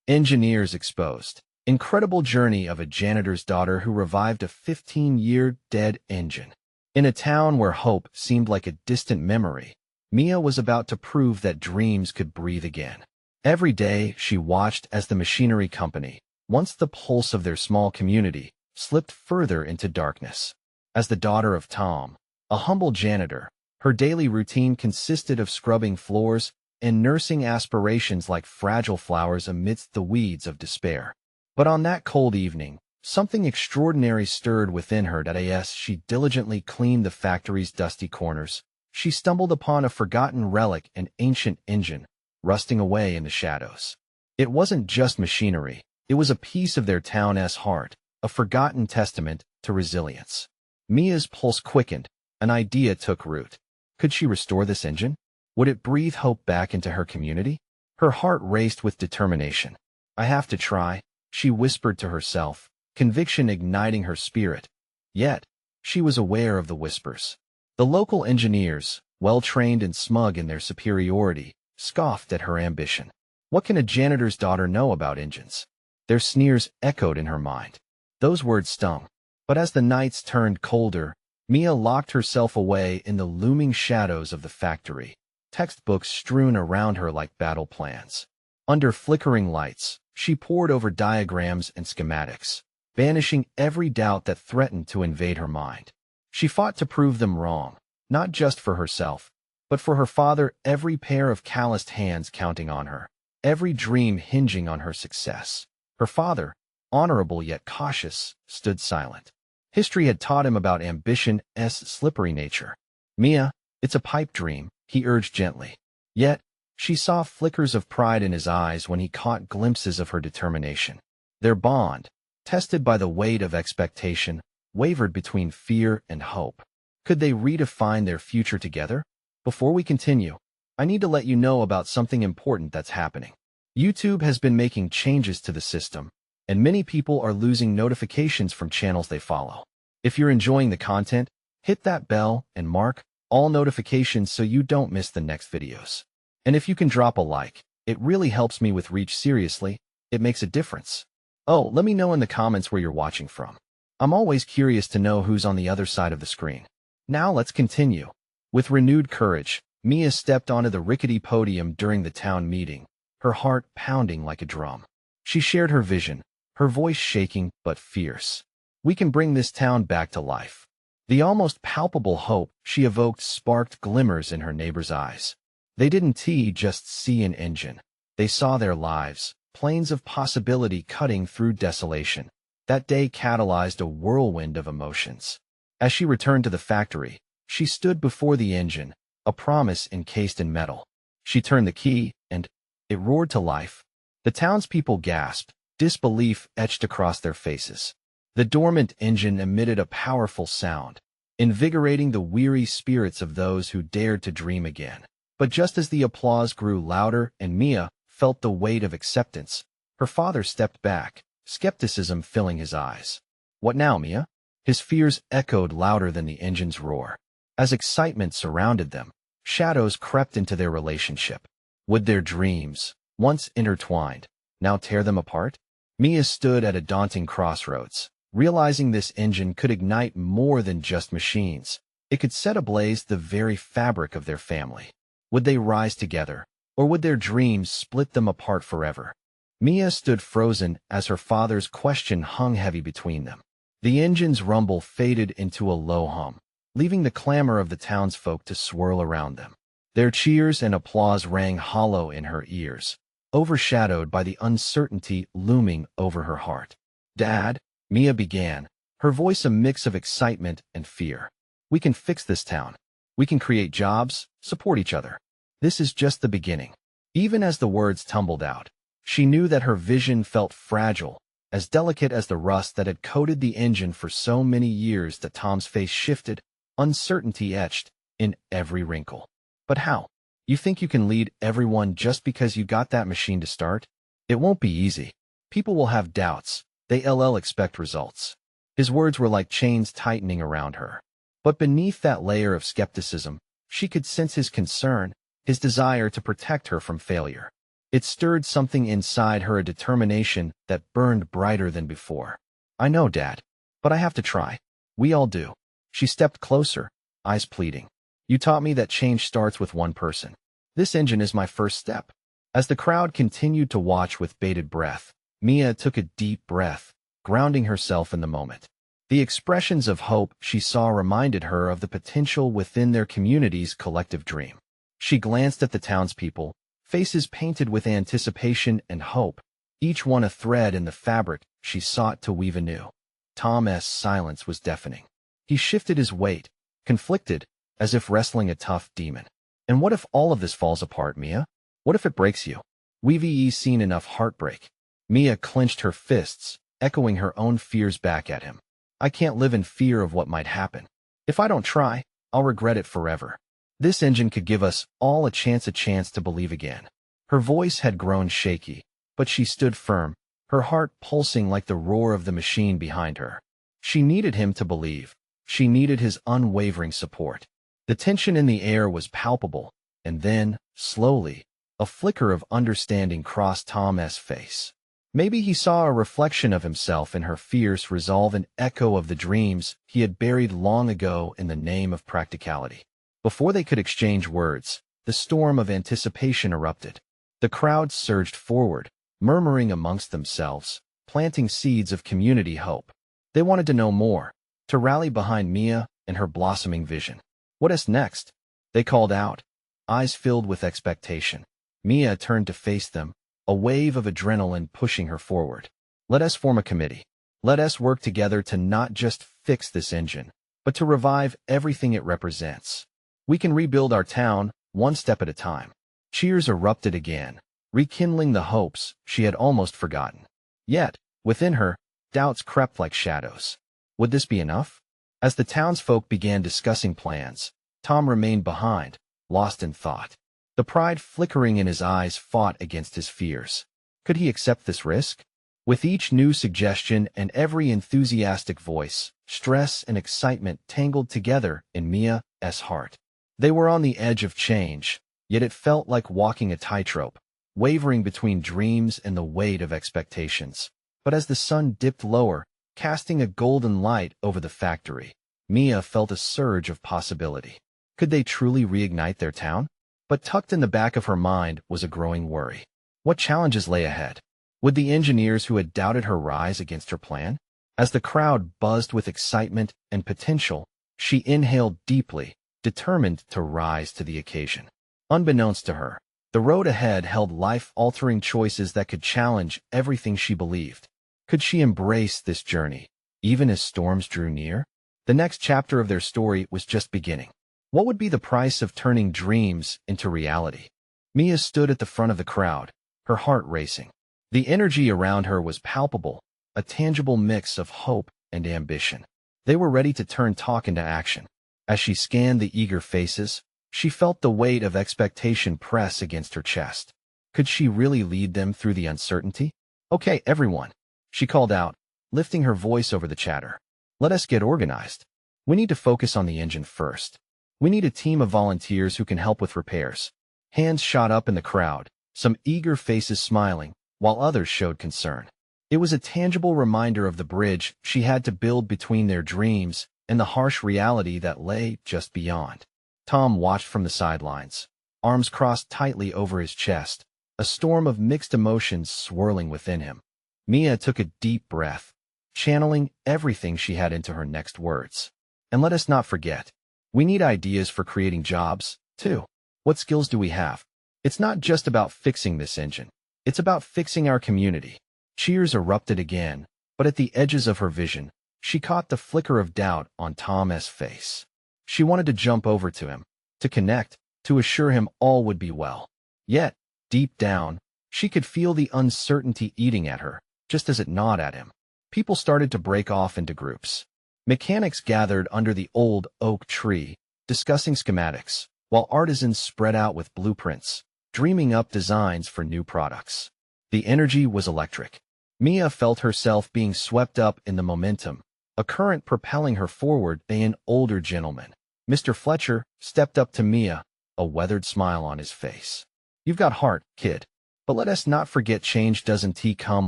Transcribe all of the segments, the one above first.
Engineers exposed. Incredible journey of a janitor's daughter who revived a 15-year dead engine. In a town where hope seemed like a distant memory, Mia was about to prove that dreams could breathe again. Every day, she watched as the machinery company, once the pulse of their small community, slipped further into darkness. As the daughter of Tom, a humble janitor, her daily routine consisted of scrubbing floors and nursing aspirations like fragile flowers amidst the weeds of despair. But on that cold evening, something extraordinary stirred within her. As she diligently cleaned the factory's dusty corners, she stumbled upon a forgotten relic, an ancient engine, rusting away in the shadows. It wasn't just machinery, it was a piece of their town's heart, a forgotten testament to resilience. Mia's pulse quickened, an idea took root. Could she restore this engine? Would it breathe hope back into her community? Her heart raced with determination. I have to try, she whispered to herself, conviction igniting her spirit. Yet, she was aware of the whispers. The local engineers, well-trained and smug in their superiority, scoffed at her ambition. What can a janitor's daughter know about engines? Their sneers echoed in her mind. Those words stung. But as the nights turned colder, Mia locked herself away in the looming shadows of the factory, textbooks strewn around her like battle plans. Under flickering lights, she pored over diagrams and schematics, banishing every doubt that threatened to invade her mind. She fought to prove them wrong, not just for herself, but for her father, every pair of calloused hands counting on her, every dream hinging on her success. Her father, honorable yet cautious, stood silent. History had taught him about ambition's slippery nature. Mia, it's a pipe dream, he urged gently. Yet, she saw flickers of pride in his eyes when he caught glimpses of her determination. Their bond, tested by the weight of expectation, wavered between fear and hope. Could they redefine their future together? Before we continue, I need to let you know about something important that's happening. YouTube has been making changes to the system, and many people are losing notifications from channels they follow. If you're enjoying the content, hit that bell and mark all notifications so you don't miss the next videos. And if you can drop a like, it really helps me with reach. Seriously, it makes a difference. Oh, let me know in the comments where you're watching from. I'm always curious to know who's on the other side of the screen. Now let's continue. With renewed courage, Mia stepped onto the rickety podium during the town meeting, her heart pounding like a drum. She shared her vision, her voice shaking but fierce. We can bring this town back to life. The almost palpable hope she evoked sparked glimmers in her neighbors' eyes. They didn't just see an engine. They saw their lives, planes of possibility cutting through desolation. That day catalyzed a whirlwind of emotions. As she returned to the factory, she stood before the engine, a promise encased in metal. She turned the key, and it roared to life. The townspeople gasped, disbelief etched across their faces. The dormant engine emitted a powerful sound, invigorating the weary spirits of those who dared to dream again. But just as the applause grew louder and Mia felt the weight of acceptance, her father stepped back, skepticism filling his eyes. What now, Mia? His fears echoed louder than the engine's roar. As excitement surrounded them, shadows crept into their relationship. Would their dreams, once intertwined, now tear them apart? Mia stood at a daunting crossroads, realizing this engine could ignite more than just machines. It could set ablaze the very fabric of their family. Would they rise together, or would their dreams split them apart forever? Mia stood frozen as her father's question hung heavy between them. The engine's rumble faded into a low hum, leaving the clamor of the townsfolk to swirl around them. Their cheers and applause rang hollow in her ears, overshadowed by the uncertainty looming over her heart. Dad, Mia began, her voice a mix of excitement and fear. We can fix this town. We can create jobs, support each other. This is just the beginning. Even as the words tumbled out, she knew that her vision felt fragile, as delicate as the rust that had coated the engine for so many years. That Tom's face shifted, uncertainty etched in every wrinkle. But how? You think you can lead everyone just because you got that machine to start? It won't be easy. People will have doubts. They'll expect results. His words were like chains tightening around her. But beneath that layer of skepticism, she could sense his concern, his desire to protect her from failure. It stirred something inside her, a determination that burned brighter than before. I know, Dad, but I have to try. We all do. She stepped closer, eyes pleading. You taught me that change starts with one person. This engine is my first step. As the crowd continued to watch with bated breath, Mia took a deep breath, grounding herself in the moment. The expressions of hope she saw reminded her of the potential within their community's collective dream. She glanced at the townspeople, faces painted with anticipation and hope, each one a thread in the fabric she sought to weave anew. Tom's silence was deafening. He shifted his weight, conflicted, as if wrestling a tough demon. And what if all of this falls apart, Mia? What if it breaks you? We've seen enough heartbreak. Mia clenched her fists, echoing her own fears back at him. I can't live in fear of what might happen. If I don't try, I'll regret it forever. This engine could give us all a chance to believe again. Her voice had grown shaky, but she stood firm, her heart pulsing like the roar of the machine behind her. She needed him to believe. She needed his unwavering support. The tension in the air was palpable, and then, slowly, a flicker of understanding crossed Tom's face. Maybe he saw a reflection of himself in her fierce resolve, an echo of the dreams he had buried long ago in the name of practicality. Before they could exchange words, the storm of anticipation erupted. The crowd surged forward, murmuring amongst themselves, planting seeds of community hope. They wanted to know more, to rally behind Mia and her blossoming vision. What is next? They called out, eyes filled with expectation. Mia turned to face them, a wave of adrenaline pushing her forward. Let us form a committee. Let us work together to not just fix this engine, but to revive everything it represents. We can rebuild our town, one step at a time. Cheers erupted again, rekindling the hopes she had almost forgotten. Yet, within her, doubts crept like shadows. Would this be enough? As the townsfolk began discussing plans, Tom remained behind, lost in thought. The pride flickering in his eyes fought against his fears. Could he accept this risk? With each new suggestion and every enthusiastic voice, stress and excitement tangled together in Mia's heart. They were on the edge of change, yet it felt like walking a tightrope, wavering between dreams and the weight of expectations. But as the sun dipped lower, casting a golden light over the factory, Mia felt a surge of possibility. Could they truly reignite their town? But tucked in the back of her mind was a growing worry. What challenges lay ahead? Would the engineers who had doubted her rise against her plan? As the crowd buzzed with excitement and potential, she inhaled deeply, determined to rise to the occasion. Unbeknownst to her, the road ahead held life-altering choices that could challenge everything she believed. Could she embrace this journey, even as storms drew near? The next chapter of their story was just beginning. What would be the price of turning dreams into reality? Mia stood at the front of the crowd, her heart racing. The energy around her was palpable, a tangible mix of hope and ambition. They were ready to turn talk into action. As she scanned the eager faces, she felt the weight of expectation press against her chest. Could she really lead them through the uncertainty? Okay, everyone, she called out, lifting her voice over the chatter. Let us get organized. We need to focus on the engine first. We need a team of volunteers who can help with repairs. Hands shot up in the crowd, some eager faces smiling, while others showed concern. It was a tangible reminder of the bridge she had to build between their dreams and the harsh reality that lay just beyond. Tom watched from the sidelines, arms crossed tightly over his chest, a storm of mixed emotions swirling within him. Mia took a deep breath, channeling everything she had into her next words. And let us not forget, we need ideas for creating jobs, too. What skills do we have? It's not just about fixing this engine. It's about fixing our community. Cheers erupted again, but at the edges of her vision, she caught the flicker of doubt on Tom's face. She wanted to jump over to him, to connect, to assure him all would be well. Yet, deep down, she could feel the uncertainty eating at her, just as it gnawed at him. People started to break off into groups. Mechanics gathered under the old oak tree, discussing schematics, while artisans spread out with blueprints, dreaming up designs for new products. The energy was electric. Mia felt herself being swept up in the momentum, a current propelling her forward. An older gentleman, Mr. Fletcher, stepped up to Mia, a weathered smile on his face. You've got heart, kid. But let us not forget change doesn't come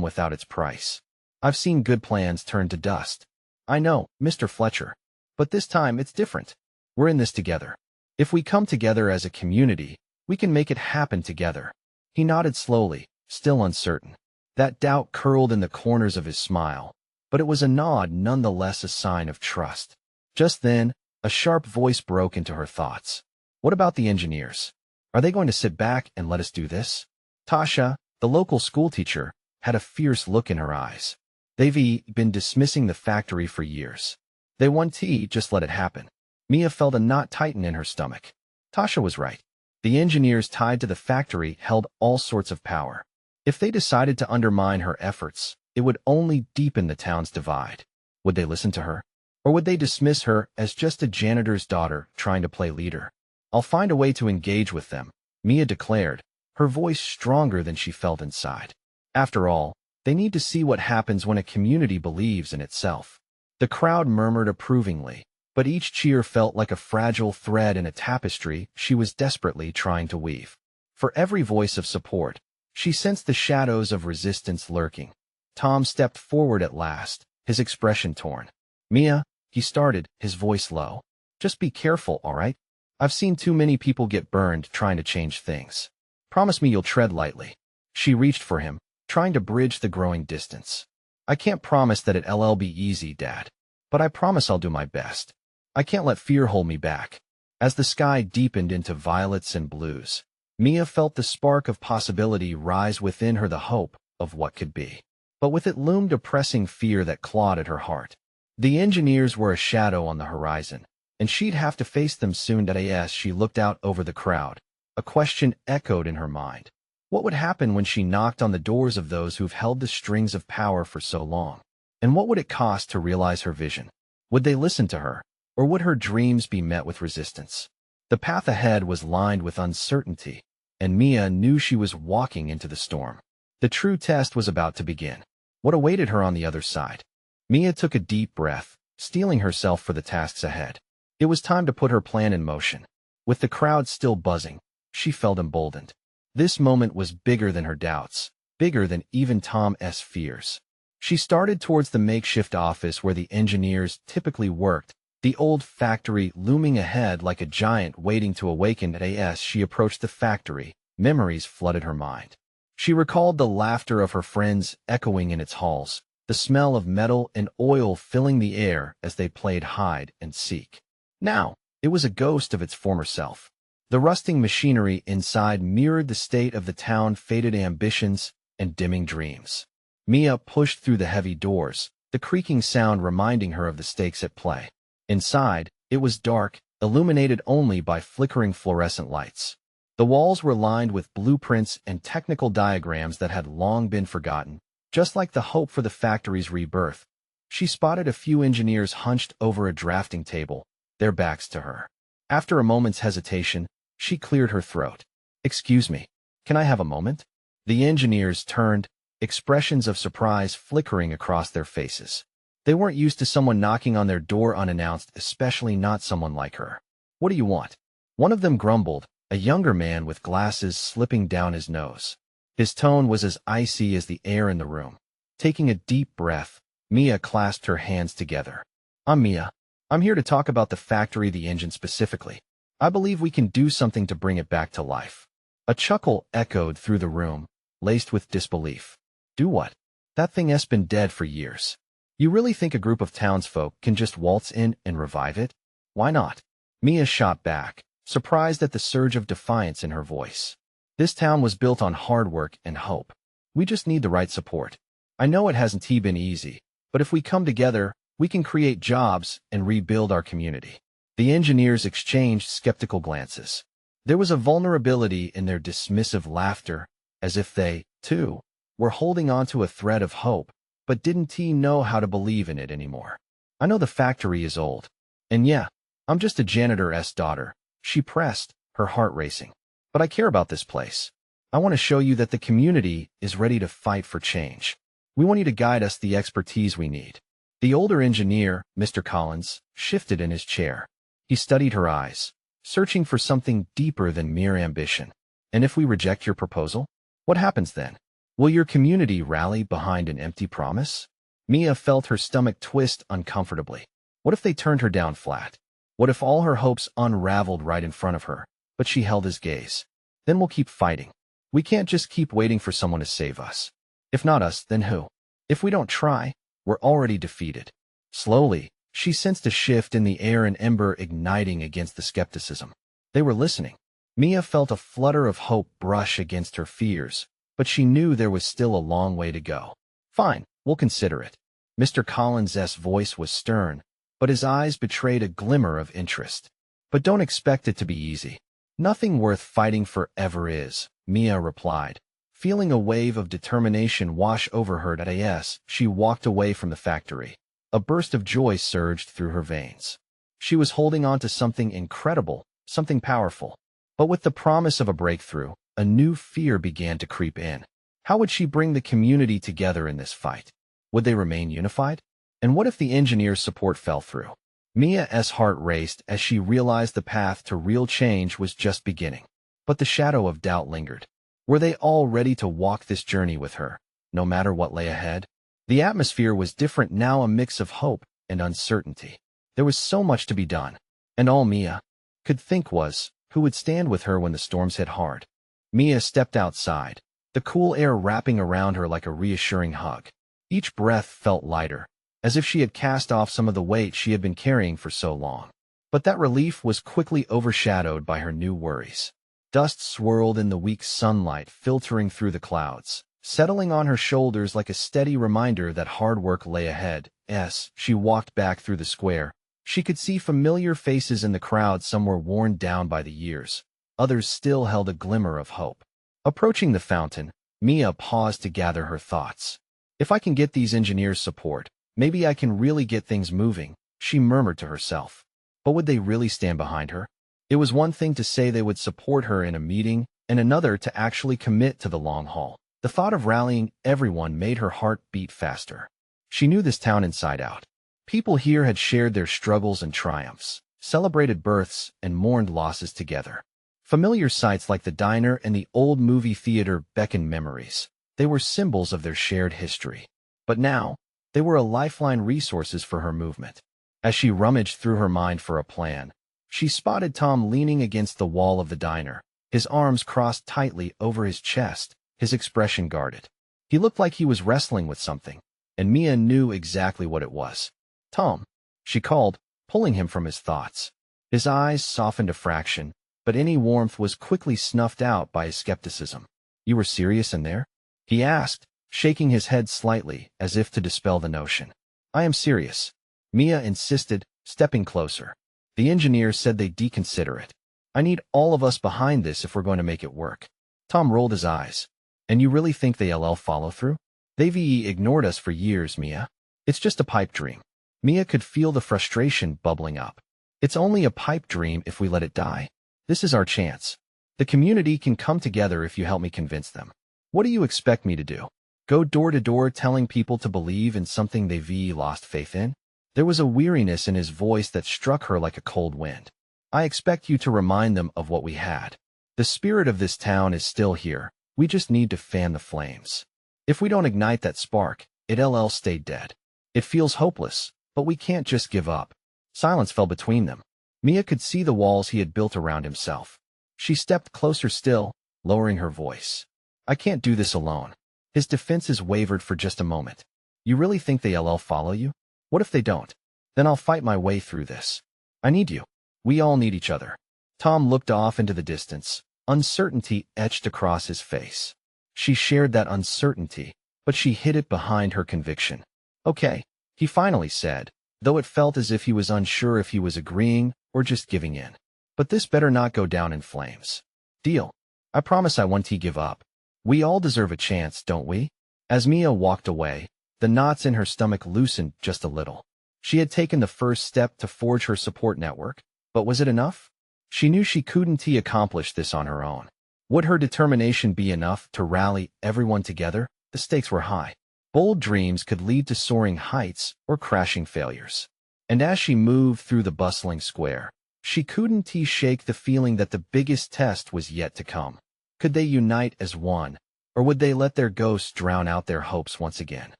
without its price. I've seen good plans turn to dust. I know, Mr. Fletcher. But this time it's different. We're in this together. If we come together as a community, we can make it happen together. He nodded slowly, still uncertain. That doubt curled in the corners of his smile, but it was a nod nonetheless, a sign of trust. Just then, a sharp voice broke into her thoughts. What about the engineers? Are they going to sit back and let us do this? Tasha, the local schoolteacher, had a fierce look in her eyes. They've been dismissing the factory for years. They want tea, just let it happen. Mia felt a knot tighten in her stomach. Tasha was right. The engineers tied to the factory held all sorts of power. If they decided to undermine her efforts, it would only deepen the town's divide. Would they listen to her? Or would they dismiss her as just a janitor's daughter trying to play leader? I'll find a way to engage with them, Mia declared, her voice stronger than she felt inside. After all, they need to see what happens when a community believes in itself. The crowd murmured approvingly, but each cheer felt like a fragile thread in a tapestry she was desperately trying to weave. For every voice of support, she sensed the shadows of resistance lurking. Tom stepped forward at last, his expression torn. Mia, he started, his voice low. Just be careful, all right? I've seen too many people get burned trying to change things. Promise me you'll tread lightly. She reached for him, trying to bridge the growing distance. I can't promise that it'll be easy, Dad. But I promise I'll do my best. I can't let fear hold me back. As the sky deepened into violets and blues, Mia felt the spark of possibility rise within her, the hope of what could be. But with it loomed a pressing fear that clawed at her heart. The engineers were a shadow on the horizon, and she'd have to face them soon. As she looked out over the crowd, a question echoed in her mind. What would happen when she knocked on the doors of those who've held the strings of power for so long? And what would it cost to realize her vision? Would they listen to her, or would her dreams be met with resistance? The path ahead was lined with uncertainty, and Mia knew she was walking into the storm. The true test was about to begin. What awaited her on the other side? Mia took a deep breath, steeling herself for the tasks ahead. It was time to put her plan in motion. With the crowd still buzzing, she felt emboldened. This moment was bigger than her doubts, bigger than even Tom's fears. She started towards the makeshift office where the engineers typically worked, the old factory looming ahead like a giant waiting to awaken. As she approached the factory, memories flooded her mind. She recalled the laughter of her friends echoing in its halls, the smell of metal and oil filling the air as they played hide and seek. Now, it was a ghost of its former self. The rusting machinery inside mirrored the state of the town, faded ambitions and dimming dreams. Mia pushed through the heavy doors, the creaking sound reminding her of the stakes at play. Inside, it was dark, illuminated only by flickering fluorescent lights. The walls were lined with blueprints and technical diagrams that had long been forgotten, just like the hope for the factory's rebirth. She spotted a few engineers hunched over a drafting table, their backs to her. After a moment's hesitation, she cleared her throat. "Excuse me, can I have a moment?" The engineers turned, expressions of surprise flickering across their faces. They weren't used to someone knocking on their door unannounced, especially not someone like her. "What do you want?" One of them grumbled, a younger man with glasses slipping down his nose. His tone was as icy as the air in the room. Taking a deep breath, Mia clasped her hands together. "I'm Mia. I'm here to talk about the factory, the engine specifically. I believe we can do something to bring it back to life." A chuckle echoed through the room, laced with disbelief. "Do what? That thing has been dead for years. You really think a group of townsfolk can just waltz in and revive it? Why not?" Mia shot back, surprised at the surge of defiance in her voice. "This town was built on hard work and hope. We just need the right support. I know it hasn't been easy, but if we come together, we can create jobs and rebuild our community." The engineers exchanged skeptical glances. There was a vulnerability in their dismissive laughter, as if they, too, were holding on to a thread of hope, but didn't know how to believe in it anymore. "I know the factory is old. And yeah, I'm just a janitor's daughter," she pressed, her heart racing. "But I care about this place. I want to show you that the community is ready to fight for change. We want you to guide us the expertise we need." The older engineer, Mr. Collins, shifted in his chair. He studied her eyes, searching for something deeper than mere ambition. "And if we reject your proposal?" What happens then? Will your community rally behind an empty promise? Mia felt her stomach twist uncomfortably. What if they turned her down flat? What if all her hopes unraveled right in front of her, but she held his gaze? Then we'll keep fighting. We can't just keep waiting for someone to save us. If not us, then who? If we don't try, we're already defeated. Slowly, she sensed a shift in the air, an ember igniting against the skepticism. They were listening. Mia felt a flutter of hope brush against her fears, but she knew there was still a long way to go. Fine, we'll consider it. Mr. Collins's voice was stern, but his eyes betrayed a glimmer of interest. But don't expect it to be easy. Nothing worth fighting for ever is, Mia replied. Feeling a wave of determination wash over her as she walked away from the factory. A burst of joy surged through her veins. She was holding on to something incredible, something powerful. But with the promise of a breakthrough, a new fear began to creep in. How would she bring the community together in this fight? Would they remain unified? And what if the engineer's support fell through? Mia's heart raced as she realized the path to real change was just beginning. But the shadow of doubt lingered. Were they all ready to walk this journey with her, no matter what lay ahead? The atmosphere was different now, a mix of hope and uncertainty. There was so much to be done, and all Mia could think was, who would stand with her when the storms hit hard? Mia stepped outside, the cool air wrapping around her like a reassuring hug. Each breath felt lighter, as if she had cast off some of the weight she had been carrying for so long. But that relief was quickly overshadowed by her new worries. Dust swirled in the weak sunlight, filtering through the clouds, settling on her shoulders like a steady reminder that hard work lay ahead. As she walked back through the square, she could see familiar faces in the crowd. Some were worn down by the years. Others still held a glimmer of hope. Approaching the fountain, Mia paused to gather her thoughts. If I can get these engineers' support, maybe I can really get things moving, she murmured to herself. But would they really stand behind her? It was one thing to say they would support her in a meeting, and another to actually commit to the long haul. The thought of rallying everyone made her heart beat faster. She knew this town inside out. People here had shared their struggles and triumphs, celebrated births, and mourned losses together. Familiar sights like the diner and the old movie theater beckoned memories. They were symbols of their shared history. But now, they were a lifeline, resources for her movement. As she rummaged through her mind for a plan, she spotted Tom leaning against the wall of the diner, his arms crossed tightly over his chest, his expression guarded. He looked like he was wrestling with something, and Mia knew exactly what it was. "Tom," she called, pulling him from his thoughts. His eyes softened a fraction, but any warmth was quickly snuffed out by his skepticism. "You were serious in there?" he asked, shaking his head slightly as if to dispel the notion. "I am serious," Mia insisted, stepping closer. "The engineer said they'd deconsider it. I need all of us behind this if we're going to make it work." Tom rolled his eyes. "And you really think they'll follow through? They've ignored us for years, Mia. It's just a pipe dream." Mia could feel the frustration bubbling up. "It's only a pipe dream if we let it die. This is our chance. The community can come together if you help me convince them. What do you expect me to do? Go door to door telling people to believe in something they've lost faith in?" There was a weariness in his voice that struck her like a cold wind. "I expect you to remind them of what we had. The spirit of this town is still here. We just need to fan the flames. If we don't ignite that spark, it'll stay dead. It feels hopeless, but we can't just give up." Silence fell between them. Mia could see the walls he had built around himself. She stepped closer still, lowering her voice. "I can't do this alone." His defenses wavered for just a moment. "You really think they'll follow you? What if they don't? Then I'll fight my way through this. I need you. We all need each other." Tom looked off into the distance, uncertainty etched across his face. She shared that uncertainty, but she hid it behind her conviction. "Okay," he finally said, though it felt as if he was unsure if he was agreeing or just giving in. "But this better not go down in flames. Deal? I promise I won't give up. We all deserve a chance, don't we?" As Mia walked away, the knots in her stomach loosened just a little. She had taken the first step to forge her support network, but was it enough? She knew she couldn't accomplish this on her own. Would her determination be enough to rally everyone together? The stakes were high. Bold dreams could lead to soaring heights or crashing failures. And as she moved through the bustling square, she couldn't shake the feeling that the biggest test was yet to come. Could they unite as one, Or would they let their ghosts drown out their hopes once again?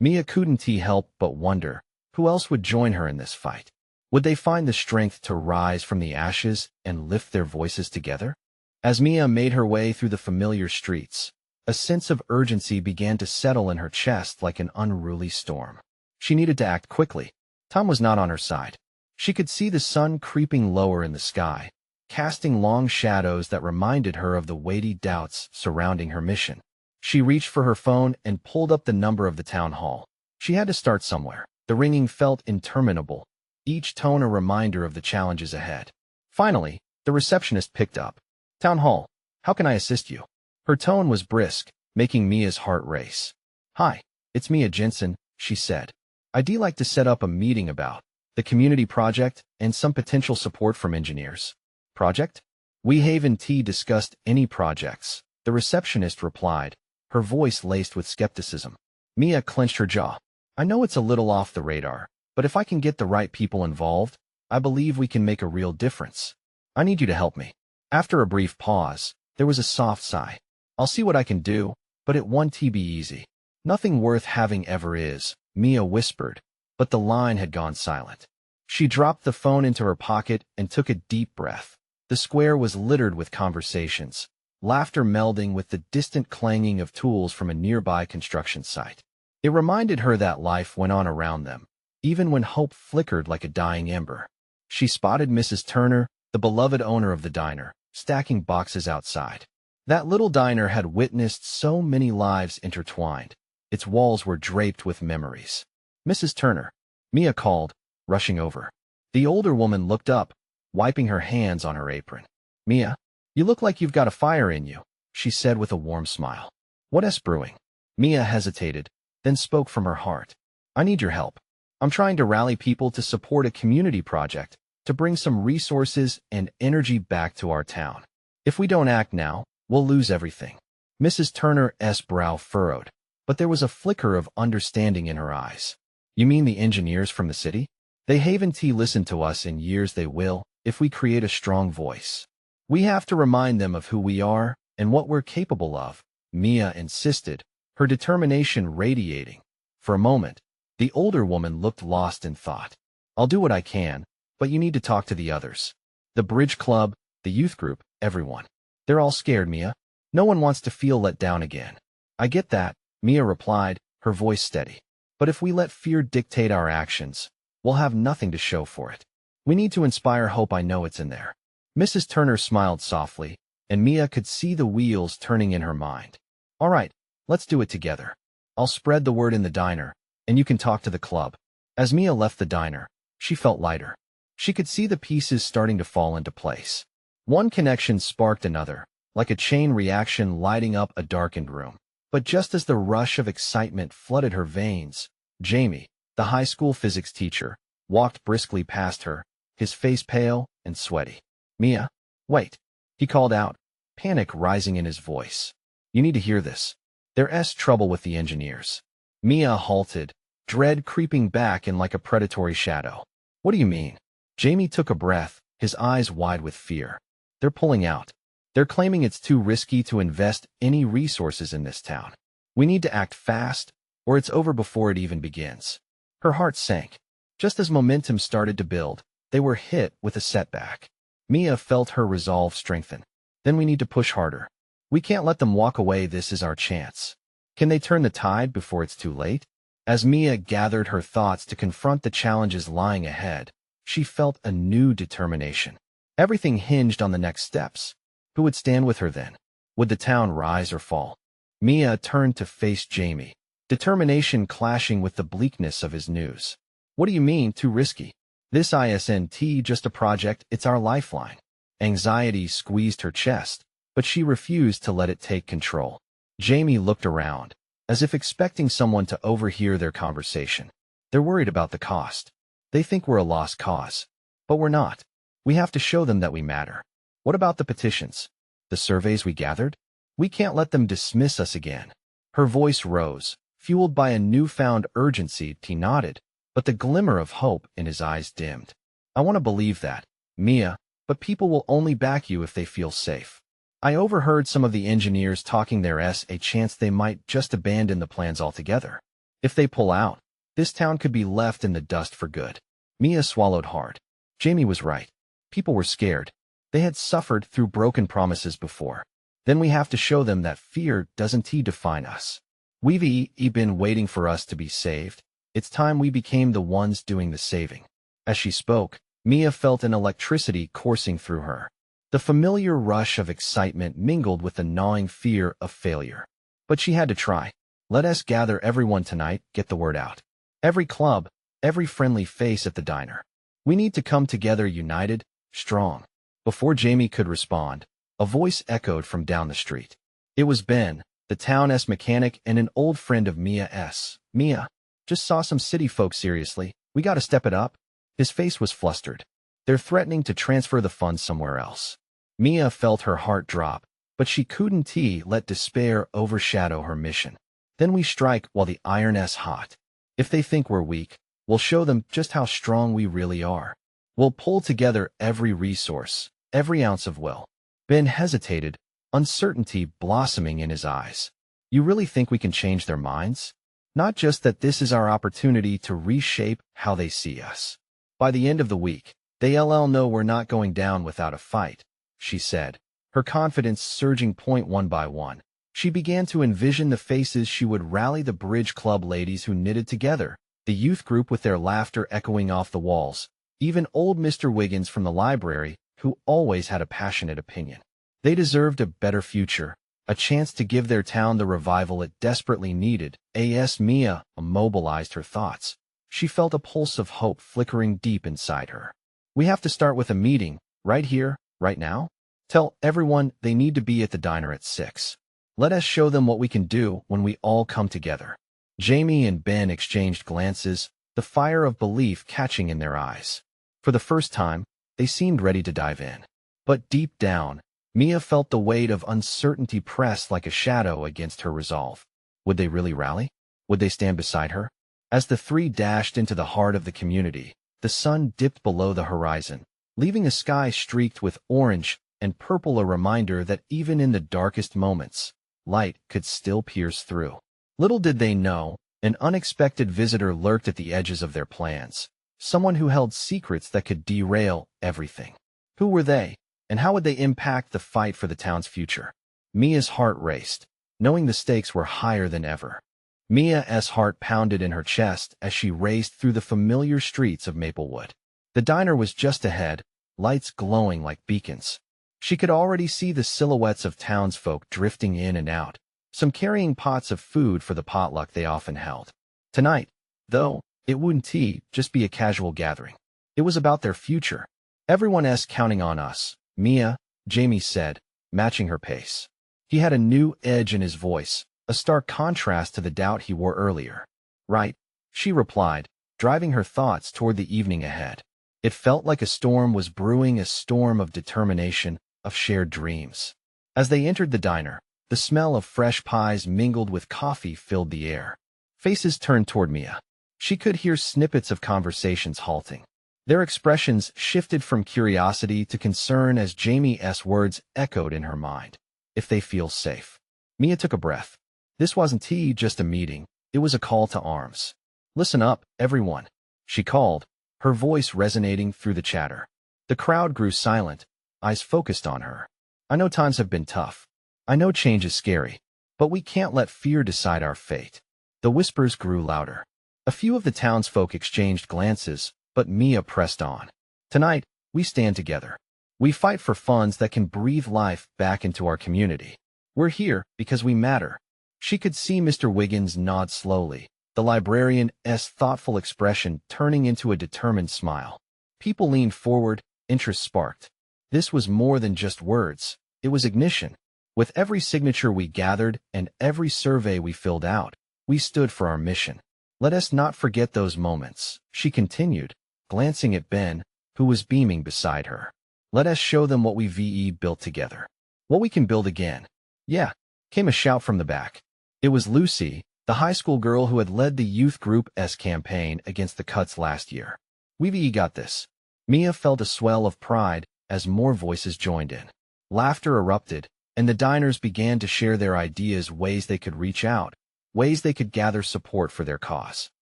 Mia couldn't help but wonder, who else would join her in this fight? Would they find the strength to rise from the ashes and lift their voices together? As Mia made her way through the familiar streets, a sense of urgency began to settle in her chest like an unruly storm. She needed to act quickly. Time was not on her side. She could see the sun creeping lower in the sky, casting long shadows that reminded her of the weighty doubts surrounding her mission. She reached for her phone and pulled up the number of the town hall. She had to start somewhere. The ringing felt interminable, each tone a reminder of the challenges ahead. Finally, the receptionist picked up. "Town hall, how can I assist you?" Her tone was brisk, making Mia's heart race. "Hi, it's Mia Jensen," she said. "I'd like to set up a meeting about the community project and some potential support from engineers." "Project?" "We haven't discussed any projects," the receptionist replied, her voice laced with skepticism. Mia clenched her jaw. "I know it's a little off the radar, but if I can get the right people involved, I believe we can make a real difference. I need you to help me." After a brief pause, there was a soft sigh. "I'll see what I can do, but it won't be easy." "Nothing worth having ever is," Mia whispered, but the line had gone silent. She dropped the phone into her pocket and took a deep breath. The square was littered with conversations, laughter melding with the distant clanging of tools from a nearby construction site. It reminded her that life went on around them, even when hope flickered like a dying ember. She spotted Mrs. Turner, the beloved owner of the diner, stacking boxes outside. That little diner had witnessed so many lives intertwined. Its walls were draped with memories. "Mrs. Turner," Mia called, rushing over. The older woman looked up, wiping her hands on her apron. "Mia, you look like you've got a fire in you," she said with a warm smile. "What's brewing?" Mia hesitated, then spoke from her heart. "I need your help. I'm trying to rally people to support a community project, to bring some resources and energy back to our town. If we don't act now, we'll lose everything." Mrs. Turner's brow furrowed, but there was a flicker of understanding in her eyes. "You mean the engineers from the city? They haven't listened to us in years. They will, if we create a strong voice. We have to remind them of who we are and what we're capable of," Mia insisted, her determination radiating. For a moment, the older woman looked lost in thought. "I'll do what I can, but you need to talk to the others. The bridge club, the youth group, everyone. They're all scared, Mia. No one wants to feel let down again." "I get that," Mia replied, her voice steady. "But if we let fear dictate our actions, we'll have nothing to show for it. We need to inspire hope. I know it's in there." Mrs. Turner smiled softly, and Mia could see the wheels turning in her mind. "All right, let's do it together. I'll spread the word in the diner, and you can talk to the club." As Mia left the diner, she felt lighter. She could see the pieces starting to fall into place. One connection sparked another, like a chain reaction lighting up a darkened room. But just as the rush of excitement flooded her veins, Jamie, the high school physics teacher, walked briskly past her, his face pale and sweaty. "Mia, wait," he called out, panic rising in his voice. "You need to hear this. There's trouble with the engineers." Mia halted, dread creeping back in like a predatory shadow. "What do you mean?" Jamie took a breath, his eyes wide with fear. "They're pulling out. They're claiming it's too risky to invest any resources in this town. We need to act fast, or it's over before it even begins." Her heart sank. Just as momentum started to build, they were hit with a setback. Mia felt her resolve strengthen. "Then we need to push harder. We can't let them walk away. This is our chance. Can they turn the tide before it's too late?" As Mia gathered her thoughts to confront the challenges lying ahead, she felt a new determination. Everything hinged on the next steps. Who would stand with her then? Would the town rise or fall? Mia turned to face Jamie, determination clashing with the bleakness of his news. "What do you mean, too risky? This isn't just a project, it's our lifeline." Anxiety squeezed her chest, but she refused to let it take control. Jamie looked around, as if expecting someone to overhear their conversation. "They're worried about the cost. They think we're a lost cause. But we're not. We have to show them that we matter. What about the petitions? The surveys we gathered? We can't let them dismiss us again." Her voice rose, fueled by a newfound urgency. He nodded, but the glimmer of hope in his eyes dimmed. "I want to believe that, Mia, but people will only back you if they feel safe. I overheard some of the engineers talking there's a chance they might just abandon the plans altogether. If they pull out, this town could be left in the dust for good. Mia swallowed hard. Jamie was right. People were scared. They had suffered through broken promises before. Then we have to show them that fear doesn't define us. We've been waiting for us to be saved. It's time we became the ones doing the saving. As she spoke, Mia felt an electricity coursing through her. The familiar rush of excitement mingled with the gnawing fear of failure. But she had to try. Let us gather everyone tonight, get the word out. Every club, every friendly face at the diner. We need to come together united, strong. Before Jamie could respond, a voice echoed from down the street. It was Ben, the town's mechanic and an old friend of Mia's. Mia, just saw some city folk seriously. We gotta step it up. His face was flustered. They're threatening to transfer the funds somewhere else. Mia felt her heart drop, but she couldn't let despair overshadow her mission. Then we strike while the iron's hot. If they think we're weak, we'll show them just how strong we really are. We'll pull together every resource, every ounce of will. Ben hesitated, uncertainty blossoming in his eyes. You really think we can change their minds? Not just that this is our opportunity to reshape how they see us. By the end of the week, they'll know we're not going down without a fight, she said, her confidence surging one by one. She began to envision the faces she would rally, the bridge club ladies who knitted together, the youth group with their laughter echoing off the walls, even old Mr. Wiggins from the library, who always had a passionate opinion. They deserved a better future, a chance to give their town the revival it desperately needed. As Mia immobilized her thoughts, she felt a pulse of hope flickering deep inside her. We have to start with a meeting, right here, right now. Tell everyone they need to be at the diner at 6. Let us show them what we can do when we all come together. Jamie and Ben exchanged glances, the fire of belief catching in their eyes. For the first time, they seemed ready to dive in. But deep down, Mia felt the weight of uncertainty press like a shadow against her resolve. Would they really rally? Would they stand beside her? As the three dashed into the heart of the community, the sun dipped below the horizon, leaving a sky streaked with orange and purple, a reminder that even in the darkest moments, light could still pierce through. Little did they know, an unexpected visitor lurked at the edges of their plans, someone who held secrets that could derail everything. Who were they, and how would they impact the fight for the town's future? Mia's heart raced, knowing the stakes were higher than ever. Mia's heart pounded in her chest as she raced through the familiar streets of Maplewood. The diner was just ahead, lights glowing like beacons. She could already see the silhouettes of townsfolk drifting in and out, some carrying pots of food for the potluck they often held. Tonight, though, it wouldn't just be a casual gathering. It was about their future. Everyone's counting on us, Mia, Jamie said, matching her pace. He had a new edge in his voice, a stark contrast to the doubt he wore earlier. Right, she replied, driving her thoughts toward the evening ahead. It felt like a storm was brewing, a storm of determination, of shared dreams. As they entered the diner, the smell of fresh pies mingled with coffee filled the air. Faces turned toward Mia. She could hear snippets of conversations halting. Their expressions shifted from curiosity to concern as Jamie's words echoed in her mind. If they feel safe. Mia took a breath. This wasn't just a meeting, it was a call to arms. Listen up, everyone, she called, her voice resonating through the chatter. The crowd grew silent, eyes focused on her. I know times have been tough. I know change is scary. But we can't let fear decide our fate. The whispers grew louder. A few of the townsfolk exchanged glances, but Mia pressed on. Tonight, we stand together. We fight for funds that can breathe life back into our community. We're here because we matter. She could see Mr. Wiggins nod slowly, the librarian's thoughtful expression turning into a determined smile. People leaned forward, interest sparked. This was more than just words. It was ignition. With every signature we gathered and every survey we filled out, we stood for our mission. Let us not forget those moments, she continued, glancing at Ben, who was beaming beside her. Let us show them what we've built together. What we can build again. Yeah, came a shout from the back. It was Lucy, the high school girl who had led the youth group's campaign against the cuts last year. We've got this. Mia felt a swell of pride as more voices joined in. Laughter erupted, and the diners began to share their ideas, ways they could reach out, ways they could gather support for their cause.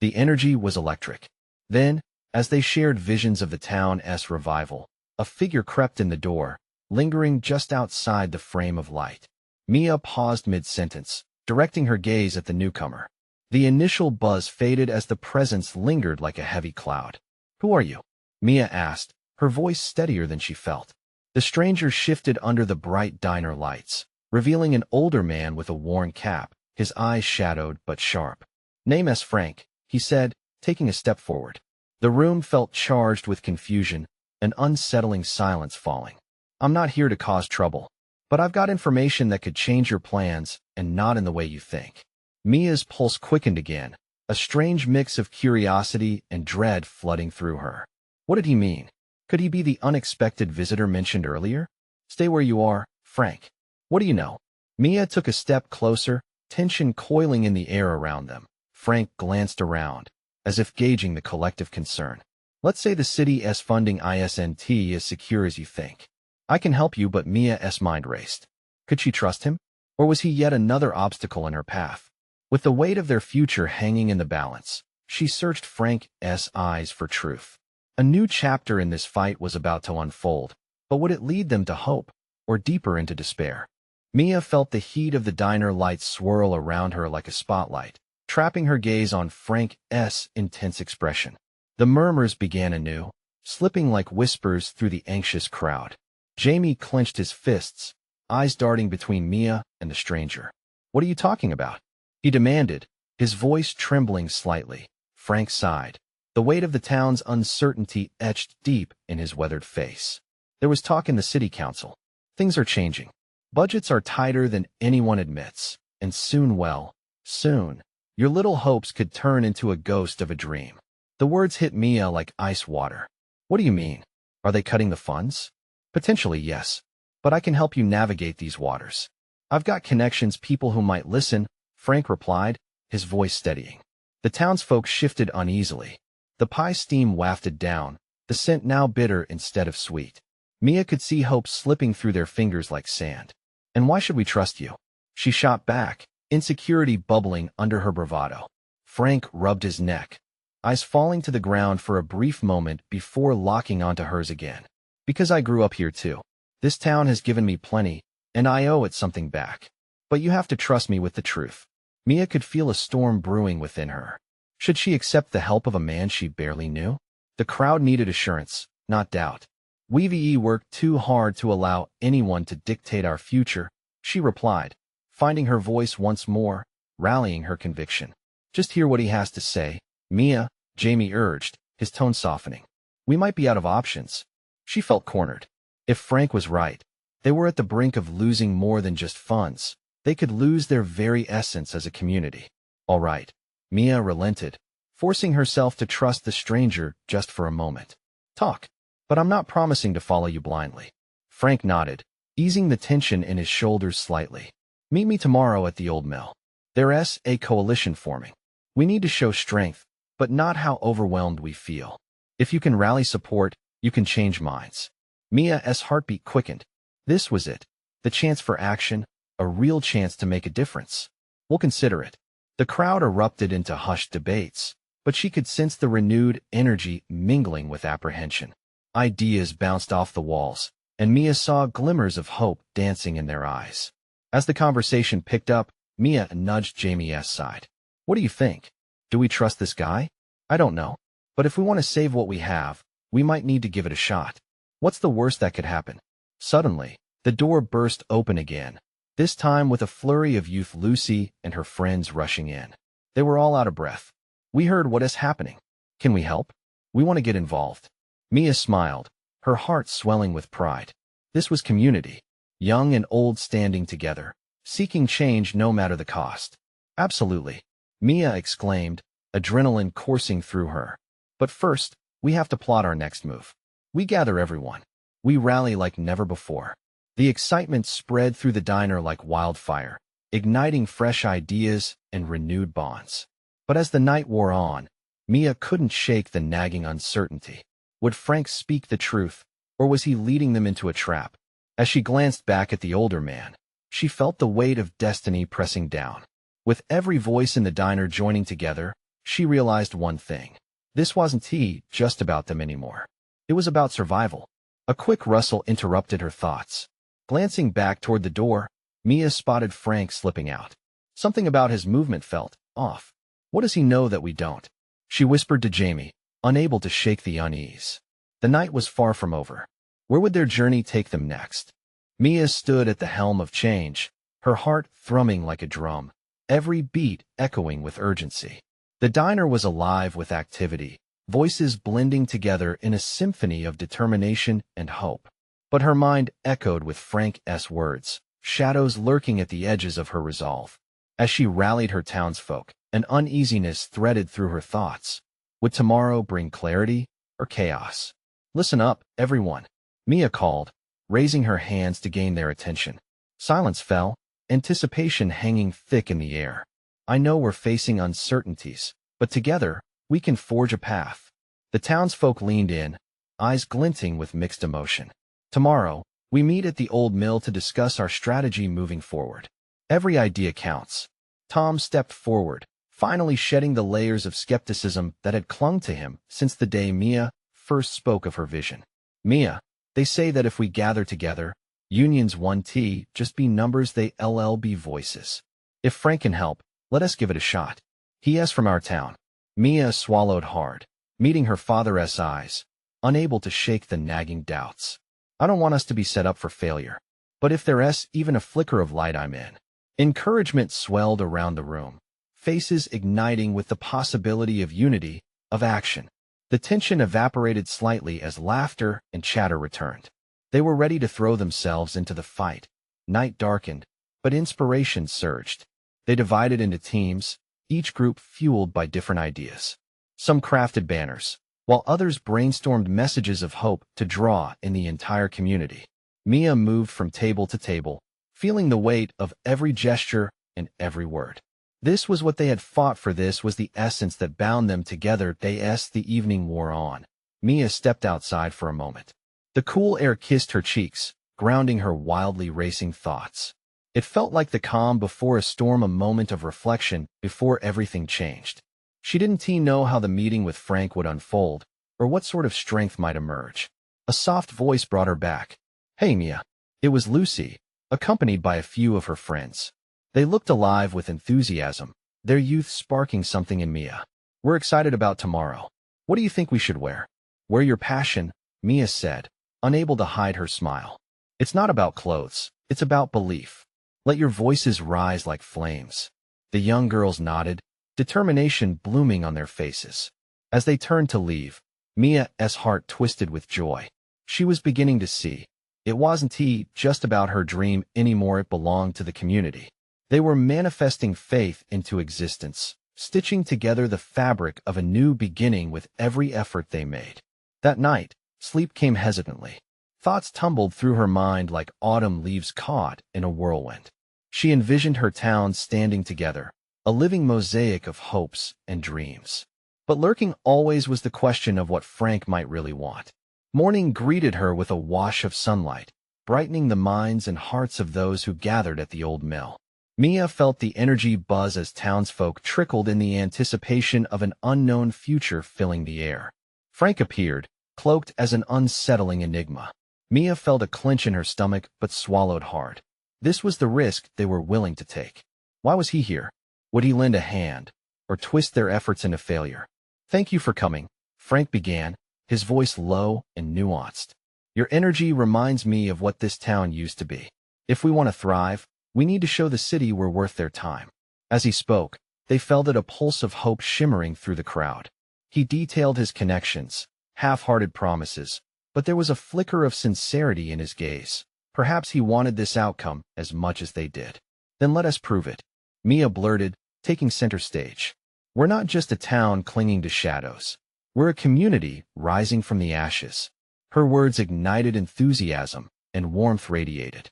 The energy was electric. Then, as they shared visions of the town's revival, a figure crept in the door, lingering just outside the frame of light. Mia paused mid-sentence, directing her gaze at the newcomer. The initial buzz faded as the presence lingered like a heavy cloud. "Who are you?" Mia asked, her voice steadier than she felt. The stranger shifted under the bright diner lights, revealing an older man with a worn cap, his eyes shadowed but sharp. "Name's Frank," he said, taking a step forward. The room felt charged with confusion, an unsettling silence falling. "I'm not here to cause trouble, but I've got information that could change your plans, and not in the way you think." Mia's pulse quickened again, a strange mix of curiosity and dread flooding through her. What did he mean? Could he be the unexpected visitor mentioned earlier? "Stay where you are, Frank. What do you know?" Mia took a step closer, tension coiling in the air around them. Frank glanced around, as if gauging the collective concern. "Let's say the city's funding isn't as secure as you think. I can help you," but Mia's mind raced. Could she trust him? Or was he yet another obstacle in her path? With the weight of their future hanging in the balance, she searched Frank's eyes for truth. A new chapter in this fight was about to unfold, but would it lead them to hope, or deeper into despair? Mia felt the heat of the diner lights swirl around her like a spotlight, trapping her gaze on Frank's intense expression. The murmurs began anew, slipping like whispers through the anxious crowd. Jamie clenched his fists, eyes darting between Mia and the stranger. "What are you talking about?" he demanded, his voice trembling slightly. Frank sighed, the weight of the town's uncertainty etched deep in his weathered face. "There was talk in the city council. Things are changing. Budgets are tighter than anyone admits, and soon, well, soon, your little hopes could turn into a ghost of a dream." The words hit Mia like ice water. "What do you mean? Are they cutting the funds?" "Potentially, yes, but I can help you navigate these waters. I've got connections, people who might listen," Frank replied, his voice steadying. The townsfolk shifted uneasily. The pie steam wafted down, the scent now bitter instead of sweet. Mia could see hope slipping through their fingers like sand. "And why should we trust you?" she shot back, insecurity bubbling under her bravado. Frank rubbed his neck, eyes falling to the ground for a brief moment before locking onto hers again. "Because I grew up here too. This town has given me plenty, and I owe it something back. But you have to trust me with the truth." Mia could feel a storm brewing within her. Should she accept the help of a man she barely knew? The crowd needed assurance, not doubt. "We've worked too hard to allow anyone to dictate our future," she replied, finding her voice once more, rallying her conviction. "Just hear what he has to say, Mia," Jamie urged, his tone softening. "We might be out of options." She felt cornered. If Frank was right, they were at the brink of losing more than just funds. They could lose their very essence as a community. "All right." Mia relented, forcing herself to trust the stranger just for a moment. "Talk. But I'm not promising to follow you blindly." Frank nodded, easing the tension in his shoulders slightly. "Meet me tomorrow at the old mill. There's a coalition forming. We need to show strength, but not how overwhelmed we feel. If you can rally support, you can change minds." Mia's heartbeat quickened. This was it. The chance for action, a real chance to make a difference. "We'll consider it." The crowd erupted into hushed debates, but she could sense the renewed energy mingling with apprehension. Ideas bounced off the walls, and Mia saw glimmers of hope dancing in their eyes. As the conversation picked up, Mia nudged Jamie's side. "What do you think? Do we trust this guy?" "I don't know. But if we want to save what we have, we might need to give it a shot. What's the worst that could happen?" Suddenly, the door burst open again, this time with a flurry of youth Lucy and her friends rushing in. They were all out of breath. "We heard what is happening. Can we help? We want to get involved." Mia smiled, her heart swelling with pride. This was community, young and old standing together, seeking change no matter the cost. "Absolutely," Mia exclaimed, adrenaline coursing through her. "But first, we have to plot our next move." We gather everyone. We rally like never before. The excitement spread through the diner like wildfire, igniting fresh ideas and renewed bonds. But as the night wore on, Mia couldn't shake the nagging uncertainty. Would Frank speak the truth, or was he leading them into a trap? As she glanced back at the older man, she felt the weight of destiny pressing down. With every voice in the diner joining together, she realized one thing. This wasn't just about them anymore. It was about survival. A quick rustle interrupted her thoughts. Glancing back toward the door, Mia spotted Frank slipping out. Something about his movement felt off. What does he know that we don't? She whispered to Jamie, unable to shake the unease. The night was far from over. Where would their journey take them next? Mia stood at the helm of change, her heart thrumming like a drum, every beat echoing with urgency. The diner was alive with activity, voices blending together in a symphony of determination and hope. But her mind echoed with Frank's words, shadows lurking at the edges of her resolve. As she rallied her townsfolk, an uneasiness threaded through her thoughts. Would tomorrow bring clarity or chaos? Listen up, everyone, Mia called, raising her hands to gain their attention. Silence fell, anticipation hanging thick in the air. I know we're facing uncertainties, but together, we can forge a path. The townsfolk leaned in, eyes glinting with mixed emotion. Tomorrow, we meet at the old mill to discuss our strategy moving forward. Every idea counts. Tom stepped forward, finally shedding the layers of skepticism that had clung to him since the day Mia first spoke of her vision. Mia, they say that if we gather together, unions won't just be numbers, they be voices. If Frank can help, let us give it a shot. He is from our town. Mia swallowed hard, meeting her father's eyes, unable to shake the nagging doubts. I don't want us to be set up for failure. But if there's even a flicker of light, I'm in. Encouragement swelled around the room, faces igniting with the possibility of unity, of action. The tension evaporated slightly as laughter and chatter returned. They were ready to throw themselves into the fight. Night darkened, but inspiration surged. They divided into teams, each group fueled by different ideas. Some crafted banners, while others brainstormed messages of hope to draw in the entire community. Mia moved from table to table, feeling the weight of every gesture and every word. This was what they had fought for. This was the essence that bound them together. The evening wore on. Mia stepped outside for a moment. The cool air kissed her cheeks, grounding her wildly racing thoughts. It felt like the calm before a storm, a moment of reflection before everything changed. She didn't know how the meeting with Frank would unfold, or what sort of strength might emerge. A soft voice brought her back. Hey, Mia. It was Lucy, accompanied by a few of her friends. They looked alive with enthusiasm, their youth sparking something in Mia. We're excited about tomorrow. What do you think we should wear? Wear your passion, Mia said, unable to hide her smile. It's not about clothes, it's about belief. Let your voices rise like flames. The young girls nodded, determination blooming on their faces. As they turned to leave, Mia's heart twisted with joy. She was beginning to see. It wasn't just about her dream anymore, it belonged to the community. They were manifesting faith into existence, stitching together the fabric of a new beginning with every effort they made. That night, sleep came hesitantly. Thoughts tumbled through her mind like autumn leaves caught in a whirlwind. She envisioned her town standing together, a living mosaic of hopes and dreams. But lurking always was the question of what Frank might really want. Morning greeted her with a wash of sunlight, brightening the minds and hearts of those who gathered at the old mill. Mia felt the energy buzz as townsfolk trickled in, the anticipation of an unknown future filling the air. Frank appeared, cloaked as an unsettling enigma. Mia felt a clench in her stomach but swallowed hard. This was the risk they were willing to take. Why was he here? Would he lend a hand, or twist their efforts into failure? Thank you for coming, Frank began, his voice low and nuanced. Your energy reminds me of what this town used to be. If we want to thrive, we need to show the city we're worth their time. As he spoke, they felt a pulse of hope shimmering through the crowd. He detailed his connections, half-hearted promises, but there was a flicker of sincerity in his gaze. Perhaps he wanted this outcome as much as they did. Then let us prove it, Mia blurted, taking center stage. We're not just a town clinging to shadows. We're a community rising from the ashes. Her words ignited enthusiasm, and warmth radiated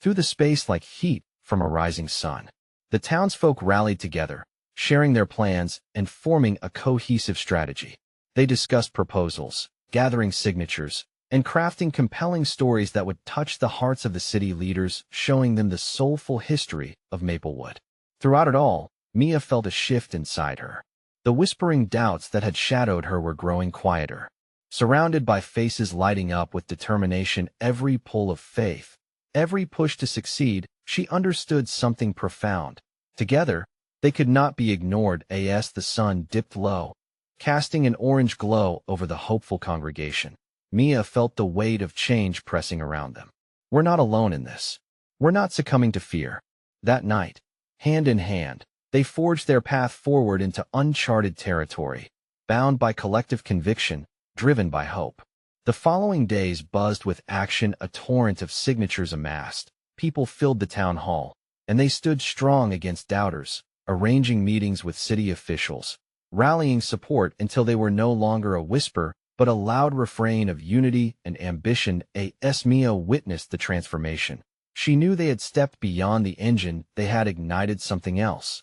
through the space like heat from a rising sun. The townsfolk rallied together, sharing their plans and forming a cohesive strategy. They discussed proposals, gathering signatures, and crafting compelling stories that would touch the hearts of the city leaders, showing them the soulful history of Maplewood. Throughout it all, Mia felt a shift inside her. The whispering doubts that had shadowed her were growing quieter. Surrounded by faces lighting up with determination, every pull of faith, every push to succeed, she understood something profound. Together, they could not be ignored. As the sun dipped low, casting an orange glow over the hopeful congregation, Mia felt the weight of change pressing around them. We're not alone in this. We're not succumbing to fear. That night, hand in hand, they forged their path forward into uncharted territory, bound by collective conviction, driven by hope. The following days buzzed with action. A torrent of signatures amassed. People filled the town hall, and they stood strong against doubters, arranging meetings with city officials, rallying support until they were no longer a whisper, but a loud refrain of unity and ambition. As Mia witnessed the transformation, she knew they had stepped beyond the engine. They had ignited something else,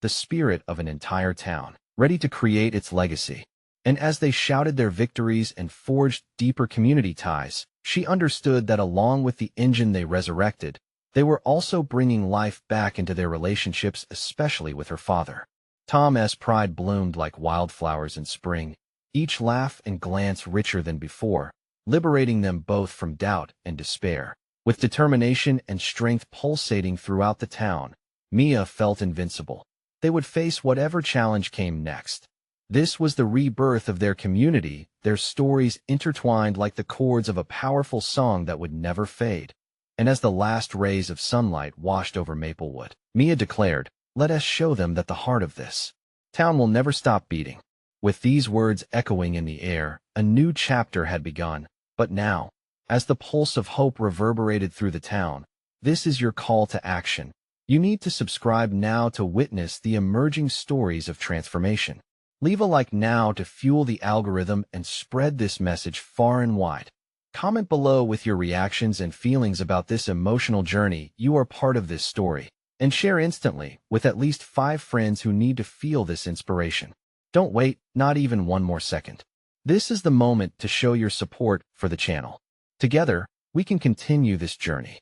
the spirit of an entire town, ready to create its legacy. And as they shouted their victories and forged deeper community ties, she understood that along with the engine they resurrected, they were also bringing life back into their relationships, especially with her father. Tom's pride bloomed like wildflowers in spring, each laugh and glance richer than before, liberating them both from doubt and despair. With determination and strength pulsating throughout the town, Mia felt invincible. They would face whatever challenge came next. This was the rebirth of their community, their stories intertwined like the chords of a powerful song that would never fade. And as the last rays of sunlight washed over Maplewood, Mia declared, "Let us show them that the heart of this town will never stop beating." With these words echoing in the air, a new chapter had begun. But now, as the pulse of hope reverberated through the town, this is your call to action. You need to subscribe now to witness the emerging stories of transformation. Leave a like now to fuel the algorithm and spread this message far and wide. Comment below with your reactions and feelings about this emotional journey. You are part of this story. And share instantly with at least 5 friends who need to feel this inspiration. Don't wait, not even one more second. This is the moment to show your support for the channel. Together, we can continue this journey.